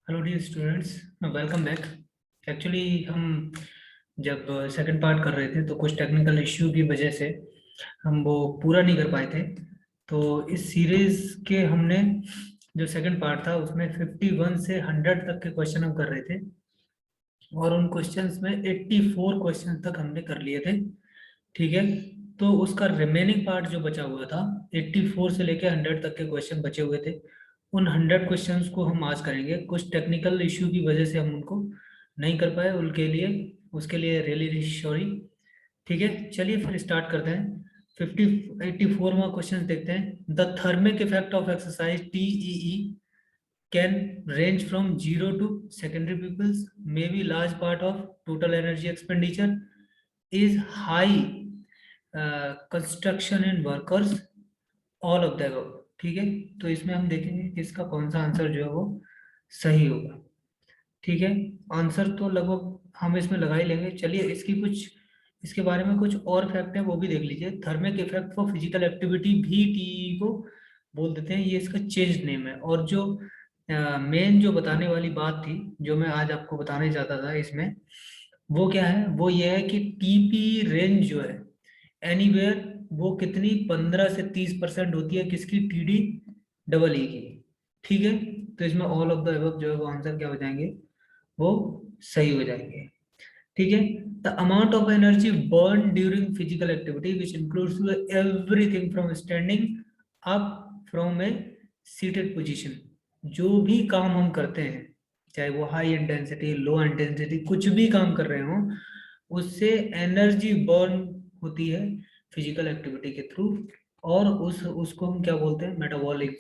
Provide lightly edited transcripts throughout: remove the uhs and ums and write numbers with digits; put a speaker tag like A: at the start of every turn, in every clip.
A: Hello dear students, welcome back. Actually हम जब second part कर रहे थे तो कुछ टेक्निकल इश्यू की वजह से हम वो पूरा नहीं कर पाए थे। तो इस सीरीज के हमने जो सेकंड पार्ट था उसमें 51 से 100 तक के क्वेश्चन हम कर रहे थे और उन क्वेश्चंस में 84 क्वेश्चन तक हमने कर लिए थे। ठीक है, तो उसका रिमेनिंग पार्ट जो बचा हुआ था 84 से लेके 100 तक के क्वेश्चन बचे हुए थे। उन 100 क्वेश्चंस को हम आज करेंगे। कुछ टेक्निकल इश्यू की वजह से हम उनको नहीं कर पाए, उनके लिए उसके लिए रियली सॉरी। ठीक है, चलिए फिर स्टार्ट करते हैं। 84वां क्वेश्चन देखते हैं। The thermic effect of exercise TEE can range from 0 to secondary pupils, may be large part of total energy expenditure, is high construction in workers, all of the above। ठीक है, तो इसमें हम देखेंगे कि इसका कौन सा आंसर जो है वो सही होगा। ठीक है, आंसर तो लगभग हम इसमें लगा ही लेंगे। चलिए इसके बारे में कुछ और फैक्ट है वो भी देख लीजिए। Thermic effect for physical activity भी टीई को बोल देते हैं, ये इसका चेंज नेम है। और जो मेन जो बताने वाली बात थी जो मैं आज आपको बताने चाहता था इसमें, वो क्या है, वो ये है कि टीपी रेंज जो है एनीवेयर, वो कितनी 15 से 30% होती है किसकी, टीडी डबल ई की। ठीक है, तो इसमें ऑल ऑफ द अबव जो है वो आंसर क्या हो जाएंगे, वो सही हो जाएंगे। ठीक है, the amount of energy burn during physical activity which includes everything from standing up from A seated position. जो भी काम हम करते हैं, चाहे वो हाई इंटेंसिटी लो इंटेंसिटी कुछ भी काम कर रहे हो, उससे एनर्जी बर्न होती है फिजिकल एक्टिविटी के थ्रू। और उसको हम क्या बोलते हैं, मेटाबॉलिक,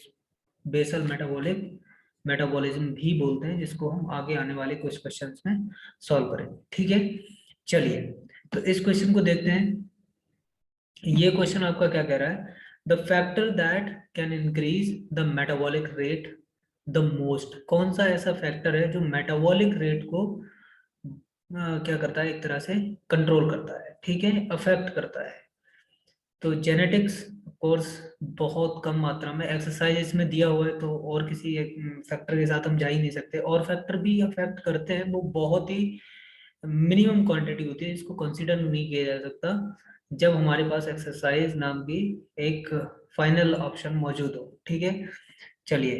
A: बेसल मेटाबॉलिक मेटाबॉलिज्म भी बोलते हैं, जिसको हम आगे आने वाले कुछ क्वेश्चंस में सॉल्व करेंगे। ठीक है, चलिए तो इस क्वेश्चन को देखते हैं। ये क्वेश्चन आपका क्या कह रहा है, the factor that can increase the metabolic rate the most. कौन सा ऐसा फैक्टर है जो मेटाबॉलिक रेट को क्या करता है, एक तरह से कंट्रोल करता है, ठीक है, अफेक्ट करता है। तो जेनेटिक्स कोर्स बहुत कम मात्रा में, एक्सरसाइज इसमें दिया हुआ है तो और किसी एक फैक्टर के साथ हम जा ही नहीं सकते। और फैक्टर भी अफेक्ट करते हैं, वो बहुत ही मिनिमम क्वांटिटी होती है, इसको कंसीडर नहीं किया जा सकता जब हमारे पास एक्सरसाइज नाम की एक फाइनल ऑप्शन मौजूद हो। ठीक है, चलिए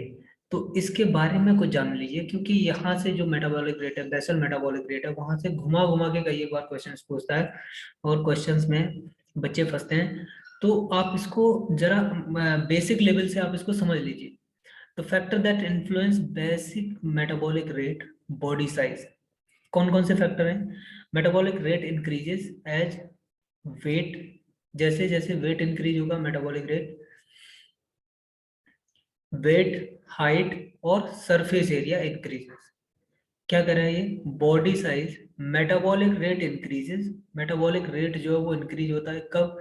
A: तो इसके बारे में कुछ जान लीजिए, क्योंकि यहाँ से जो मेटाबॉलिक रेट है, बेसल मेटाबॉलिक रेट है, वहां से घुमा घुमा के कई बार क्वेश्चंस पूछता है और क्वेश्चंस में बच्चे फंसते हैं। तो आप इसको जरा बेसिक लेवल से आप इसको समझ लीजिए। The factor that influence basic metabolic rate, body size. कौन कौन से फैक्टर हैं, metabolic rate increases as weight, जैसे जैसे वेट इंक्रीज होगा मेटाबॉलिक रेट, वेट, हाइट और सरफेस एरिया इंक्रीजेस। क्या कर रहा है ये, body size, metabolic rate increases. Metabolic rate जो है वो इंक्रीज होता है कब,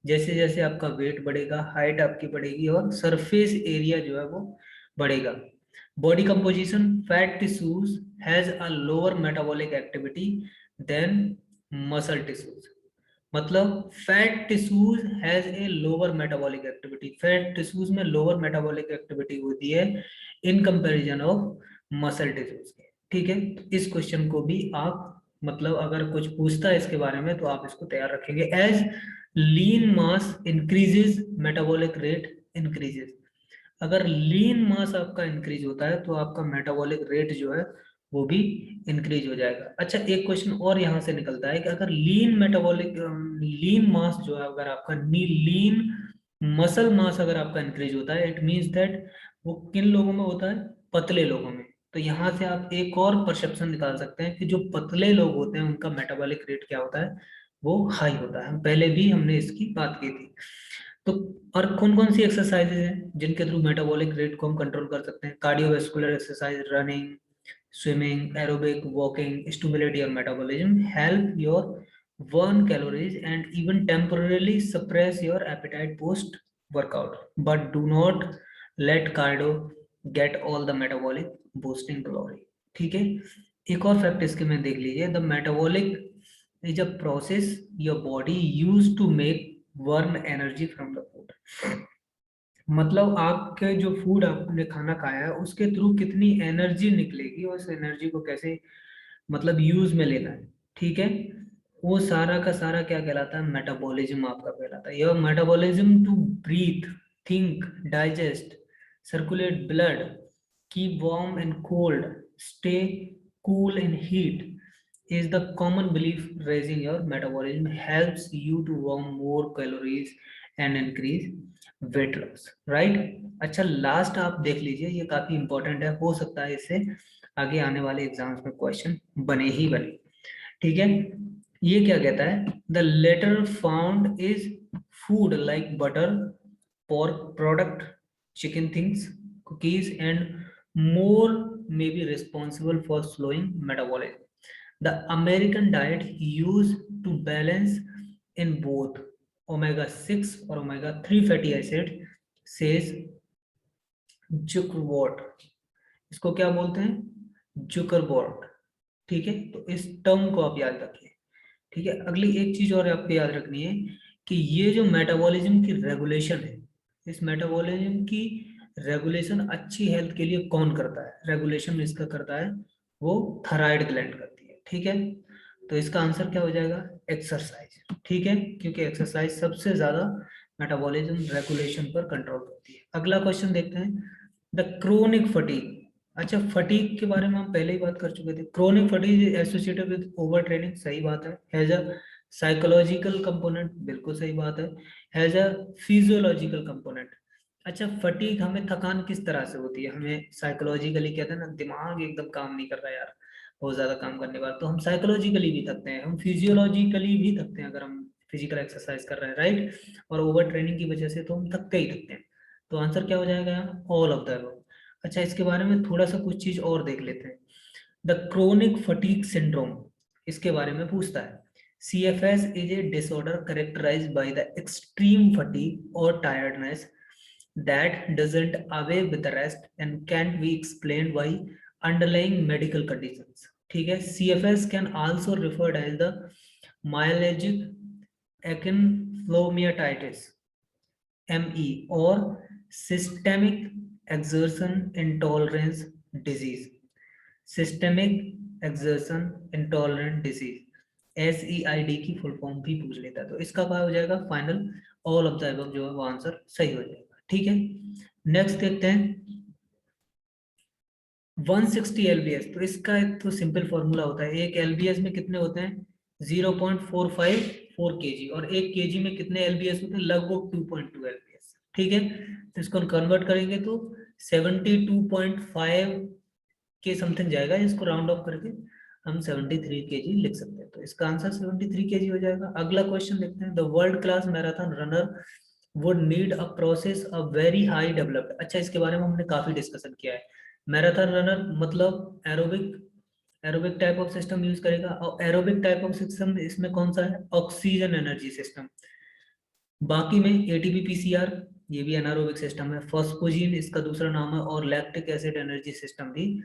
A: जैसे जैसे आपका वेट बढ़ेगा, हाइट आपकी बढ़ेगी और सरफेस एरिया जो है वो बढ़ेगा। Body composition, fat tissues has a lower metabolic activity than muscle tissues. मतलब fat tissues has a lower metabolic activity, fat tissues में लोअर मेटाबॉलिक एक्टिविटी होती है in comparison of muscle tissues के। ठीक है, तो इस क्वेश्चन को भी आप, मतलब अगर कुछ पूछता है इसके बारे में तो आप इसको तैयार रखेंगे। एज लीन मास इंक्रीजेज मेटाबॉलिक रेट इंक्रीजेज। अगर लीन मास आपका इंक्रीज होता है तो आपका मेटाबॉलिक रेट जो है वो भी इंक्रीज हो जाएगा। अच्छा, एक क्वेश्चन और यहाँ से निकलता है कि अगर लीन मास जो है, अगर आपका लीन मसल मास अगर आपका इंक्रीज होता है, इट मीन्स दैट वो किन लोगों में होता है, पतले लोगों में। तो यहाँ से आप एक और परसेप्शन निकाल सकते हैं कि जो पतले लोग होते हैं उनका मेटाबॉलिक रेट क्या होता है, वो हाई होता है। पहले भी हमने इसकी बात की थी। तो और कौन कौन सी एक्सरसाइजेज हैं जिनके थ्रू मेटाबॉलिक रेट को हम कंट्रोल कर सकते हैं, cardiovascular exercise, running, swimming, aerobic, walking stimulate your metabolism, help your burn calories and even temporarily suppress your appetite post workout, but do not let cardio get all the metabolic boosting glory। ठीक है, एक और fact इसके में देख लीजिए, the metabolic is a process your body use to make burn energy from the food। मतलब आपके जो फूड आपने खाना खाया है उसके थ्रू कितनी एनर्जी निकलेगी और उस एनर्जी को कैसे मतलब यूज में लेना है, ठीक है। वो सारा का सारा क्या कहलाता है, मेटाबॉलिज्म आपका कहलाता है। Your metabolism to breathe, think, digest, circulate blood, keep warm and cold, stay cool in heat is the common belief. Raising your metabolism helps you to burn more calories and increase weight loss, right? अच्छा, last आप देख लीजिए, ये काफी important है, हो सकता है इससे आगे आने वाले एग्जाम्स में क्वेश्चन बने ही बने, ठीक है। ये क्या कहता है, the latter found is food like butter, pork product, chicken things, cookies and more may be responsible for slowing metabolism. The American diet used to balance in both omega-6 or omega-3 fatty acid, says जुकरबॉट। इसको क्या बोलते हैं, जुकरबॉट, ठीक है। तो इस term को आप याद रखिए, ठीक है। अगली एक चीज और आपको याद रखनी है कि ये जो मेटाबॉलिज्म की रेगुलेशन है, इस मेटाबॉलिज्म की रेगुलेशन अच्छी हेल्थ के लिए कौन करता है, रेगुलेशन इसका करता है वो थायराइड ग्लैंड करती है, ठीक है। तो इसका आंसर क्या हो जाएगा, एक्सरसाइज, ठीक है, क्योंकि एक्सरसाइज सबसे ज्यादा मेटाबॉलिज्म रेगुलेशन पर कंट्रोल करती है। अगला क्वेश्चन देखते हैं, द क्रोनिक फटीग। अच्छा, फटीग के बारे में हम पहले ही बात कर चुके थे। Chronic fatigue associated with over training, सही बात है। हैज अ साइकोलॉजिकल कंपोनेंट, बिल्कुल सही बात है। Has a physiological component. अच्छा, फटीग हमें थकान किस तरह से होती है, हमें साइकोलॉजिकली कहते हैं ना, दिमाग एकदम काम नहीं कर रहा यार, बहुत ज्यादा काम करने के बाद, तो हम साइकोलॉजिकली भी थकते हैं, हम फिजियोलॉजिकली भी थकते हैं अगर हम फिजिकल एक्सरसाइज कर रहे हैं, राइट। और ओवर ट्रेनिंग की वजह से तो हम थकते ही थकते हैं। तो आंसर क्या हो जाएगा, ऑल ऑफ द अबव। अच्छा, इसके बारे में थोड़ा सा कुछ चीज और देख लेते हैं। द क्रोनिक फटीग सिंड्रोम, इसके बारे में पूछता है। CFS is a disorder characterized by the extreme fatigue or tiredness that doesn't away with the rest and can't be explained by underlying medical conditions, ठीक है। CFS can also referred as the myalgic encephalomyelitis, ME, or systemic exertion intolerance disease, systemic exertion intolerant disease, SEID की full form भी पूछ लेता है। तो इसका क्या हो जाएगा, final all of the above जो है वो आंसर सही हो जाएगा, ठीक है। नेक्स्ट देखते हैं 160 LBS। तो इसका एक तो सिंपल फॉर्मूला होता है, एक LBS में कितने होते हैं, 0.454 kg, और एक kg में कितने LBS होते हैं, लगभग 2.2 LBS, ठीक है। तो इसको कन्वर्ट करेंगे तो 72.5 के समथिंग जाएगा, इसको राउंड ऑफ करके हम 73 kg लिख सकते हैं। तो इसका आंसर 73 kg हो जाएगा। अगला क्वेश्चन देखते हैं, the world class marathon runner would need a process a very high developed. अच्छा, इसके बारे में हमने काफी डिस्कशन किया है। मैराथन रनर मतलब aerobic, aerobic type of system use करेगा, और एरोबिक टाइप ऑफ सिस्टम इसमें कौन सा है, ऑक्सीजन एनर्जी सिस्टम। बाकी में ATP PCR, ये भी एनारोबिक सिस्टम है। फॉस्फोजीन इसका दूसरा नाम है, और लैक्टिक एसिड एनर्जी सिस्टम भी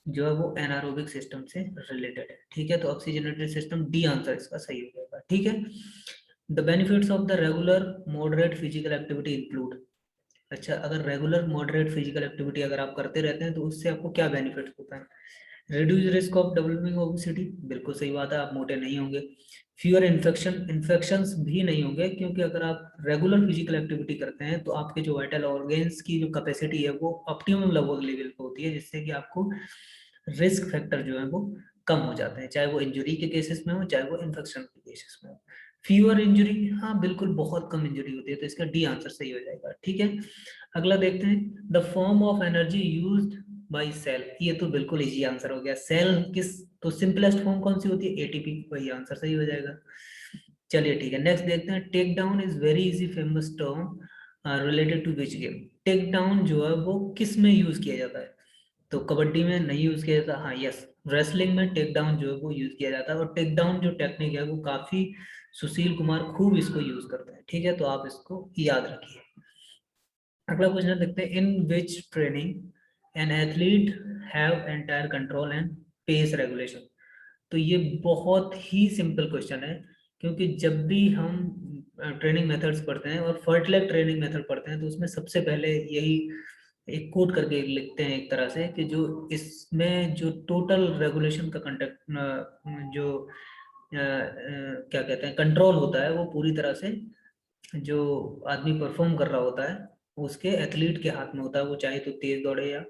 A: जो है वो एनारोबिक सिस्टम से रिलेटेड है, ठीक है। तो ऑक्सीजनेटेड सिस्टम, डी आंसर इसका सही हो जाएगा, ठीक है। The benefits of the regular moderate physical activity include. अच्छा, अगर रेगुलर मॉडरेट फिजिकल एक्टिविटी अगर आप करते रहते हैं तो उससे आपको क्या बेनिफिट होता है, reduce risk of developing obesity, बिल्कुल सही बात है, आप मोटे नहीं होंगे। फ्यूअर इन्फेक्शंस भी नहीं होंगे, क्योंकि अगर आप रेगुलर फिजिकल एक्टिविटी करते हैं तो आपके जो वाइटल ऑर्गेन्स की जो कैपेसिटी है वो ऑप्टिमम लेवल पे होती है, जिससे कि आपको रिस्क फैक्टर जो है वो कम हो जाते हैं, चाहे वो इंजरी के केसेस में हो, चाहे वो इन्फेक्शन के केसेस में हो। फ्यूअर इंजरी, हाँ बिल्कुल, बहुत कम इंजरी होती है, तो इसका डी आंसर सही हो जाएगा, ठीक है। अगला देखते हैं, the form of energy used by cell, ये तो बिल्कुल इजी आंसर हो गया। सेल किस, तो सिंपलेस्ट फॉर्म कौन सी होती है, ATP, वही आंसर सही हो जाएगा। चलिए ठीक है, नेक्स्ट देखते हैं, take down is very easy famous term related to which game. Take down जो है वो किस में यूज किया जाता है, तो कबड्डी में नहीं यूज किया जाता, हाँ यस, रेसलिंग में टेक डाउन जो है वो यूज किया जाता है, और टेक डाउन जो टेक्निक है वो काफी सुशील कुमार खूब इसको यूज करते हैं, ठीक है। तो आप इसको याद रखिए। अगला क्वेश्चन देखते हैं, in which training an athlete have entire control and pace regulation. तो ये बहुत ही सिंपल क्वेश्चन है, क्योंकि जब भी हम ट्रेनिंग मेथड्स पढ़ते हैं और फर्टलेक ट्रेनिंग मेथड पढ़ते हैं, तो उसमें सबसे पहले यही एक कोड करके लिखते हैं एक तरह से कि जो इसमें जो टोटल रेगुलेशन का कंडक्ट जो क्या कहते हैं कंट्रोल होता है, वो पूरी तरह से जो आदमी परफॉर्म कर रहा होता है उसके एथलीट के हाथ में होता है। वो चाहे तो तेज दौड़े या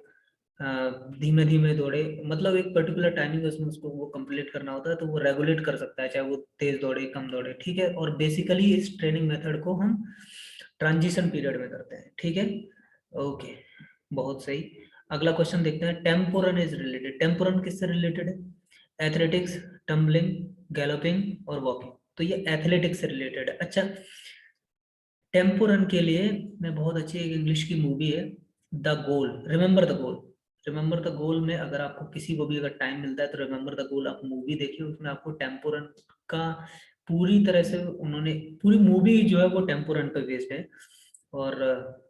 A: धीमे धीमे दौड़े, मतलब एक पर्टिकुलर टाइमिंग उसमें उसको वो कंप्लीट करना होता है, तो वो रेगुलेट कर सकता है चाहे वो तेज दौड़े कम दौड़े, ठीक है। और बेसिकली इस ट्रेनिंग मेथड को हम ट्रांजिशन पीरियड में करते हैं, ठीक है। ओके, बहुत सही। अगला क्वेश्चन देखते हैं, टेम्पोरन इज रिलेटेड। टेम्पोरन किससे रिलेटेड है? एथलेटिक्स, टम्बलिंग, गैलोपिंग और वॉकिंग। तो ये एथलेटिक्स से रिलेटेड है। अच्छा, टेम्पो रन के लिए मैं बहुत अच्छी एक इंग्लिश की मूवी है, the goal, remember the goal. Remember the goal में अगर आपको किसी को भी अगर टाइम मिलता है तो रिमेंबर द गोल आप मूवी देखिए, उसमें आपको टेम्पो रन का पूरी तरह से उन्होंने, पूरी मूवी जो है वो टेम्पो रन पर बेस्ड है। और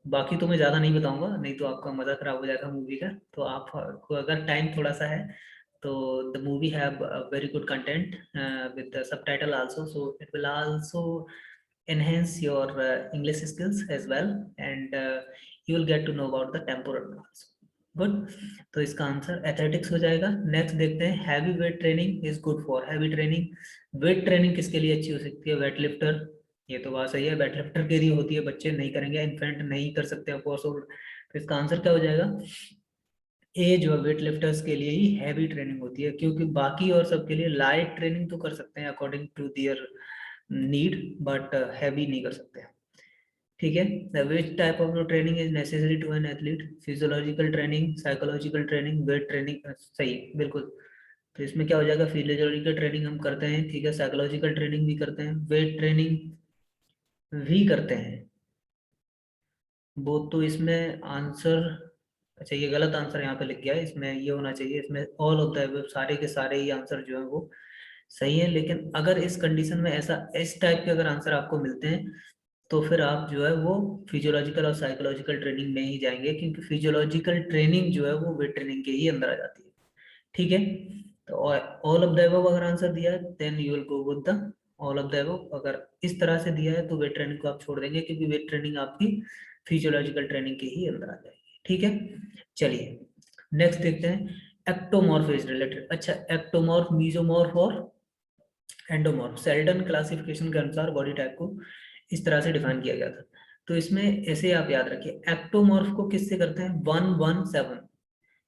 A: बाकी तो मैं ज़्यादा नहीं बताऊंगा, नहीं तो आपका मज़ा खराब हो जाएगा मूवी का। तो आपको अगर टाइम थोड़ा सा है तो the movie have very good content with subtitle also, so it will also enhance your English skills as well, and you will get to know about the temporal also. Good, तो इसका answer athletics हो जाएगा। Next देखते हैं, heavy weight training is good for. Heavy training, weight training किसके लिए अच्छी हो सकती है? Weight lifter. ये तो बात सही है, वेट लिफ्टर के लिए होती है, बच्चे नहीं करेंगे, इन्फेंट नहीं कर सकते ऑफ कोर्स। तो इसका आंसर क्या हो जाएगा? ए जो है वेट लिफ्टर्स के लिए ही हैवी ट्रेनिंग होती है, क्योंकि बाकी और सबके लिए लाइट ट्रेनिंग तो कर सकते हैं according to their need, but heavy नहीं कर सकते हैं, ठीक है। Which type of training is necessary to an athlete? Physiological training, psychological training, weight training. सही, बिल्कुल। तो इसमें क्या हो जाएगा? फिजियोलॉजिकल ट्रेनिंग हम करते हैं, ठीक है, साइकोलॉजिकल ट्रेनिंग भी करते हैं, वेट ट्रेनिंग भी करते हैं वो। तो इसमें आंसर, अच्छा ये गलत आंसर यहाँ पे लिख गया है, इसमें ये होना चाहिए, इसमें ऑल ऑफ द सारे के सारे ही आंसर जो है वो सही है। लेकिन अगर इस कंडीशन में ऐसा इस टाइप के अगर आंसर आपको मिलते हैं तो फिर आप जो है वो फिजियोलॉजिकल और साइकोलॉजिकल ट्रेनिंग में ही जाएंगे, क्योंकि फिजियोलॉजिकल ट्रेनिंग जो है वो वेट ट्रेनिंग के ही अंदर आ जाती है, ठीक है। तो ऑल ऑफ द अबव अगर आंसर दिया है then you will go with the all of the above. अगर इस तरह से दिया है तो वेट ट्रेनिंग को आप छोड़ देंगे, क्योंकि वेट ट्रेनिंग आपकी फिजियोलॉजिकल ट्रेनिंग के ही अंदर आ जाएगी, ठीक है। चलिए नेक्स्ट देखते हैं, एक्टोमॉर्फ इज रिलेटेड। अच्छा, एक्टोमॉर्फ, मीजोमॉर्फ और एंडोमॉर्फ, सेल्डन क्लासिफिकेशन के अनुसार बॉडी टाइप को इस तरह से डिफाइन किया गया था। तो इसमें ऐसे आप याद रखिए, एक्टोमॉर्फ को किससे करते हैं? 117।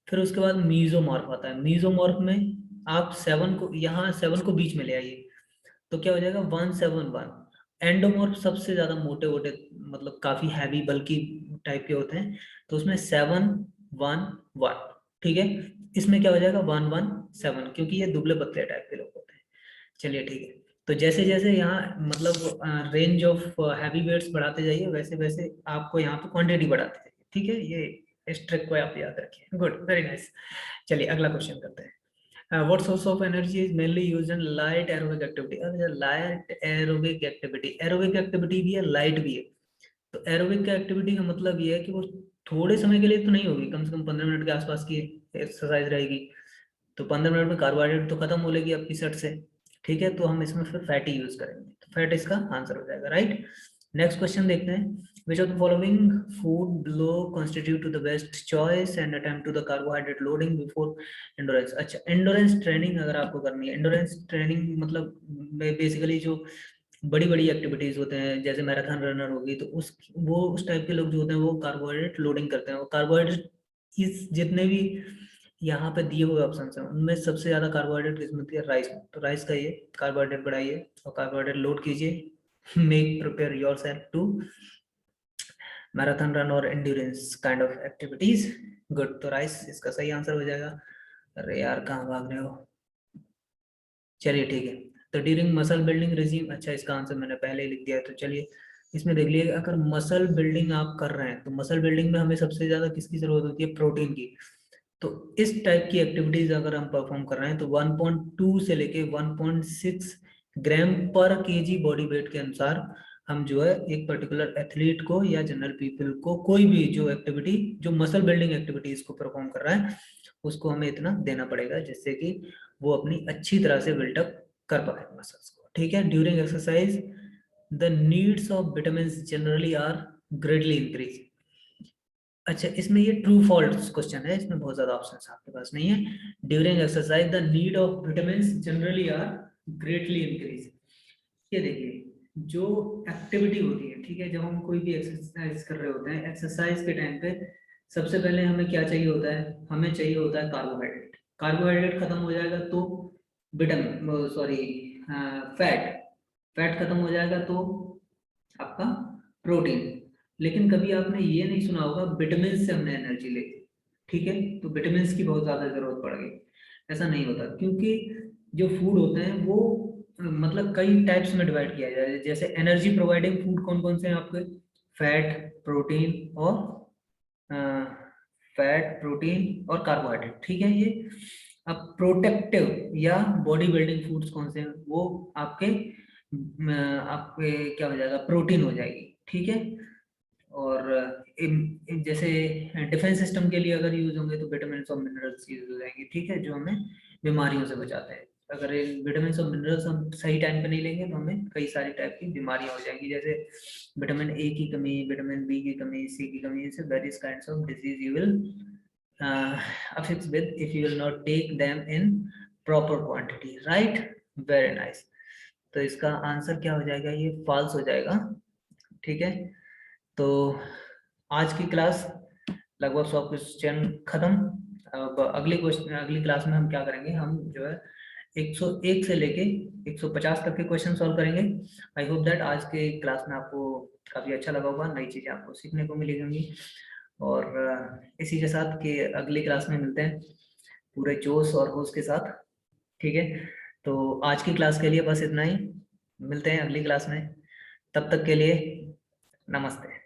A: फिर उसके बाद मीजोमॉर्फ आता है। मीजोमॉर्फ में आप 7 को, यहाँ 7 को बीच में ले आइए, तो क्या हो जाएगा? 171। एंडोमॉर्फ सबसे ज्यादा मोटे मोटे, मतलब काफी हैवी बल्कि टाइप के होते हैं, तो उसमें 711, ठीक है। इसमें क्या हो जाएगा? 117, क्योंकि ये दुबले पतले टाइप के लोग होते हैं। चलिए ठीक है। तो जैसे जैसे यहाँ मतलब रेंज ऑफ हैवी वेट्स बढ़ाते जाइए, वैसे वैसे आपको यहाँ पे क्वांटिटी बढ़ाते जाइए, ठीक है। ये इस ट्रिक को आप याद रखिए। Good, very nice. चलिए अगला क्वेश्चन करते हैं, what source of energy is mainly used in light aerobic activity? अरे light aerobic activity, aerobic activity भी है, लाइट भी है। तो एरोबिक एक्टिविटी का मतलब ये है कि वो थोड़े समय के लिए तो नहीं होगी, कम से कम 15 मिनट के आसपास की एक्सरसाइज रहेगी। तो 15 मिनट में कार्बोहाइड्रेट तो खत्म हो लेगी आपकी सट से, ठीक है। तो हम इसमें फिर फैटी यूज करेंगे, तो फैट इसका आंसर हो जाएगा, राइट। नेक्स्ट क्वेश्चन देखते हैं, which of the following food below constitute to the best choice and attempt to the carbohydrate loading before endurance? अच्छा, एंडोरेंस ट्रेनिंग अगर आपको करनी है, एंडोरेंस ट्रेनिंग मतलब बेसिकली जो बड़ी बड़ी एक्टिविटीज होते हैं जैसे मैराथन रनर होगी, तो उस टाइप के लोग जो होते हैं वो कार्बोहाइड्रेट लोडिंग करते हैं। वो कार्बोहाइड्रेट इस जितने भी यहाँ पे दिए हुए ऑप्शन है उनमें सबसे ज्यादा कार्बोहाइड्रेट किस मिलती है? राइस में। तो राइस खाइए, कार्बोहाइड्रेट बढ़ाइए और कार्बोहाइड्रेट लोड कीजिए। Make prepare yourself to marathon run और endurance kind of activities. Good, तो राइस इसका सही आंसर हो जाएगा। अरे यार कहाँ भाग रहे हो? चलिए ठीक है। तो ड्यूरिंग मसल बिल्डिंग रिजीम, अच्छा इसका आंसर मैंने पहले ही लिख दिया है, तो चलिए इसमें देख लिए, अगर मसल बिल्डिंग आप कर रहे हैं तो मसल बिल्डिंग में हमें सबसे ज्यादा किसकी जरूरत होती है? प्रोटीन की। तो इस टाइप की एक्टिविटीज अगर हम परफॉर्म कर रहे हैं तो 1.2 से लेके 1.6 ग्राम पर केजी बॉडी वेट के अनुसार हम जो है एक पर्टिकुलर एथलीट को या जनरल पीपल को कोई भी जो एक्टिविटी, जो मसल बिल्डिंग एक्टिविटीज को परफॉर्म कर रहा है उसको हमें इतना देना पड़ेगा, जिससे कि वो अपनी अच्छी तरह से बिल्डअप कर पाए मसल्स को, ठीक है। During exercise the needs of vitamins generally are greatly increase. अच्छा, इसमें ये ट्रू फॉल्स क्वेश्चन है, इसमें बहुत ज्यादा ऑप्शंस आपके पास नहीं है. During exercise the need of vitamins generally are greatly increase. ये देखिए, जो एक्टिविटी होती है, ठीक है, जब हम कोई भी एक्सरसाइज कर रहे होते हैं, एक्सरसाइज के टाइम पे सबसे पहले हमें क्या चाहिए होता है, हमें चाहिए होता है कार्बोहाइड्रेट. कार्बोहाइड्रेट खत्म हो जाएगा तो विटामिन, सॉरी, फैट, फैट खत्म हो जाएगा तो आपका प्रोटीन. लेकिन कभी आपने ये नहीं सुना होगा विटामिन से हमने एनर्जी ली, ठीक है, तो विटामिन की बहुत ज्यादा जरूरत पड़ गई. ऐसा नहीं होता, क्योंकि जो फूड होते हैं वो मतलब कई टाइप्स में डिवाइड किया जाए. जैसे एनर्जी प्रोवाइडिंग फूड कौन कौन से हैं आपके, फैट, प्रोटीन और कार्बोहाइड्रेट, ठीक है. ये अब प्रोटेक्टिव या बॉडी बिल्डिंग फूड्स कौन से हैं, वो आपके आपके क्या हो जाएगा, प्रोटीन हो जाएगी, ठीक है. और जैसे डिफेंस सिस्टम के लिए अगर यूज होंगे तो विटामिन और मिनरल्स यूज हो जाएंगे, ठीक है, जो हमें बीमारियों से बचाते हैं. अगर इन विटामिन और मिनरल्स हम सही टाइम पे नहीं लेंगे तो हमें कई सारी टाइप की बीमारियां हो जाएंगी, जैसे विटामिन ए की कमी, विटामिन बी की कमी, सी की कमी, ऐसे various kinds of disease you will affects with if you will not take them in proper quantity, right? Very nice. तो इसका आंसर क्या हो जाएगा, ये फॉल्स हो जाएगा, ठीक है. तो आज की क्लास लगभग 100 क्वेश्चन खत्म. अब अगली क्लास में हम क्या करेंगे, हम जो है 101 से लेके 150 तक के क्वेश्चन सॉल्व करेंगे. आई होप दैट आज के क्लास में आपको काफ़ी अच्छा लगा होगा, नई चीज़ें आपको सीखने को मिली होंगी. और इसी के साथ कि अगली क्लास में मिलते हैं पूरे जोश और होश के साथ, ठीक है. तो आज की क्लास के लिए बस इतना ही, मिलते हैं अगली क्लास में. तब तक के लिए नमस्ते.